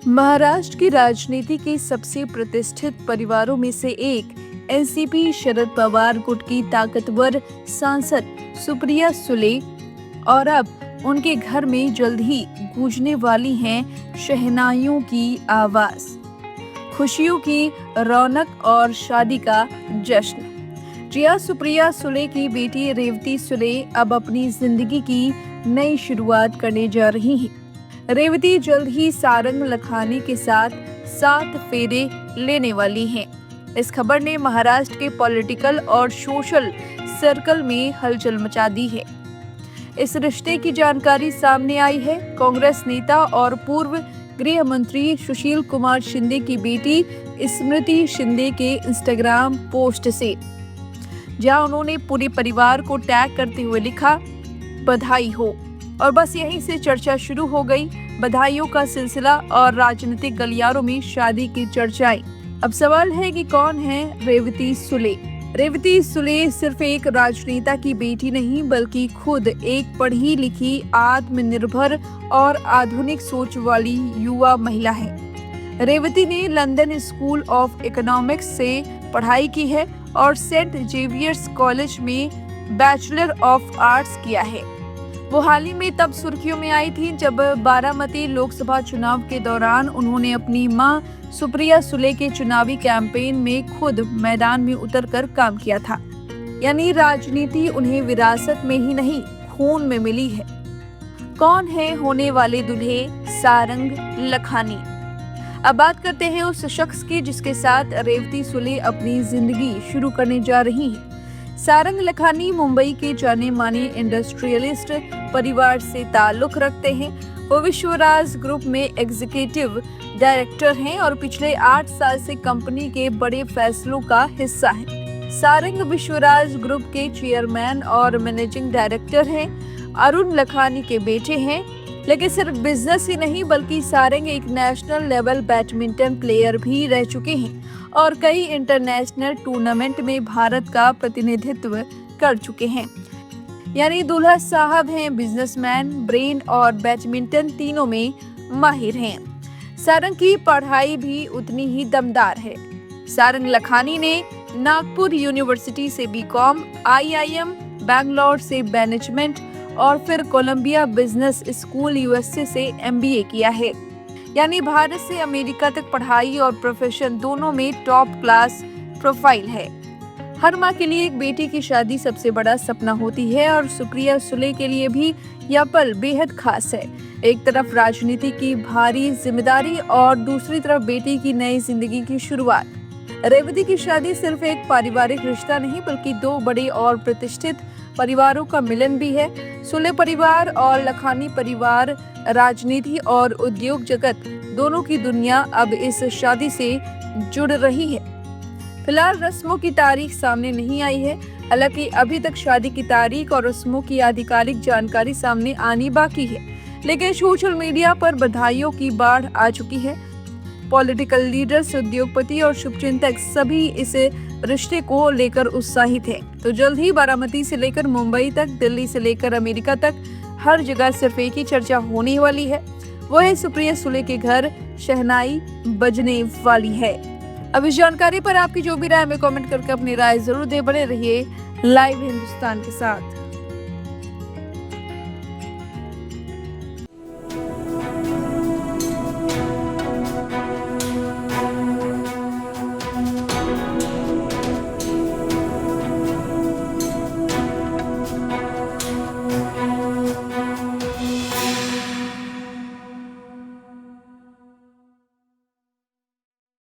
महाराष्ट्र की राजनीति के सबसे प्रतिष्ठित परिवारों में से एक एनसीपी शरद पवार गुट की ताकतवर सांसद सुप्रिया सुले और अब उनके घर में जल्द ही गूंजने वाली हैं शहनाइयों की आवाज, खुशियों की रौनक और शादी का जश्न। सुप्रिया सुले की बेटी रेवती सुले अब अपनी जिंदगी की नई शुरुआत करने जा रही हैं। रेवती जल्द ही सारंग लखानी के साथ 7 फेरे लेने वाली हैं। इस खबर ने महाराष्ट्र के पॉलिटिकल और सोशल सर्कल में हलचल मचा दी है। इस रिश्ते की जानकारी सामने आई है कांग्रेस नेता और पूर्व गृह मंत्री सुशील कुमार शिंदे की बेटी स्मृति शिंदे के इंस्टाग्राम पोस्ट से, जहां उन्होंने पूरे परिवार को टैग करते हुए लिखा, बधाई हो। और बस यहीं से चर्चा शुरू हो गई। बधाइयों का सिलसिला और राजनीतिक गलियारों में शादी की चर्चाएं। अब सवाल है कि कौन है रेवती सुले। रेवती सुले सिर्फ एक राजनेता की बेटी नहीं, बल्कि खुद एक पढ़ी लिखी, आत्मनिर्भर और आधुनिक सोच वाली युवा महिला है। रेवती ने लंदन स्कूल ऑफ इकोनॉमिक्स से पढ़ाई की है और सेंट जेवियर्स कॉलेज में बैचलर ऑफ आर्ट्स किया है। वो हाल ही में तब सुर्खियों में आई थी जब बारामती लोकसभा चुनाव के दौरान उन्होंने अपनी मां सुप्रिया सुले के चुनावी कैंपेन में खुद मैदान में उतरकर काम किया था। यानी राजनीति उन्हें विरासत में ही नहीं, खून में मिली है। कौन है होने वाले दूल्हे सारंग लखानी? अब बात करते हैं उस शख्स की जिसके साथ रेवती सुले अपनी जिंदगी शुरू करने जा रही हैं। सारंग लखानी मुंबई के जाने माने इंडस्ट्रियलिस्ट परिवार से ताल्लुक रखते हैं। वो विश्वराज ग्रुप में एग्जीक्यूटिव डायरेक्टर हैं और पिछले 8 साल से कंपनी के बड़े फैसलों का हिस्सा हैं। सारंग विश्वराज ग्रुप के चेयरमैन और मैनेजिंग डायरेक्टर हैं। अरुण लखानी के बेटे हैं। लेकिन सिर्फ बिजनेस ही नहीं, बल्कि सारंग एक नेशनल लेवल बैडमिंटन प्लेयर भी रह चुके हैं और कई इंटरनेशनल टूर्नामेंट में भारत का प्रतिनिधित्व कर चुके हैं। यानी दूल्हा साहब हैं बिजनेसमैन, ब्रेन और बैडमिंटन तीनों में माहिर हैं। सारंग की पढ़ाई भी उतनी ही दमदार है। सारंग लखानी ने नागपुर यूनिवर्सिटी से बीकॉम, IIM बैंगलोर से मैनेजमेंट और फिर कोलंबिया बिजनेस स्कूल USA से MBA किया है। यानी भारत से अमेरिका तक पढ़ाई और प्रोफेशन दोनों में टॉप क्लास प्रोफाइल है। हर माँ के लिए एक बेटी की शादी सबसे बड़ा सपना होती है और सुप्रिया सुले के लिए भी यह पल बेहद खास है। एक तरफ राजनीति की भारी जिम्मेदारी और दूसरी तरफ बेटी की नई जिंदगी की शुरुआत। रेवती की शादी सिर्फ एक पारिवारिक रिश्ता नहीं, बल्कि 2 बड़े और प्रतिष्ठित परिवारों का मिलन भी है। सुले परिवार और लखानी परिवार राजनीति और उद्योग जगत दोनों की दुनिया अब इस शादी से जुड़ रही है। फिलहाल रस्मों की तारीख सामने नहीं आई है। हालांकि अभी तक शादी की तारीख और रस्मों की आधिकारिक जानकारी सामने आनी बाकी है, लेकिन सोशल मीडिया पर बधाइयों की बाढ़ आ चुकी है। पॉलिटिकल लीडर्स, उद्योगपति और शुभचिंतक सभी इस रिश्ते को लेकर उत्साहित हैं। तो जल्द ही बारामती से लेकर मुंबई तक, दिल्ली से लेकर अमेरिका तक हर जगह सिर्फ एक ही चर्चा होने वाली है, वो है सुप्रिया सुले के घर शहनाई बजने वाली है। अब इस जानकारी पर आपकी जो भी राय है, हमें कमेंट करके अपनी राय जरूर दे। बने रहिए लाइव हिंदुस्तान के साथ।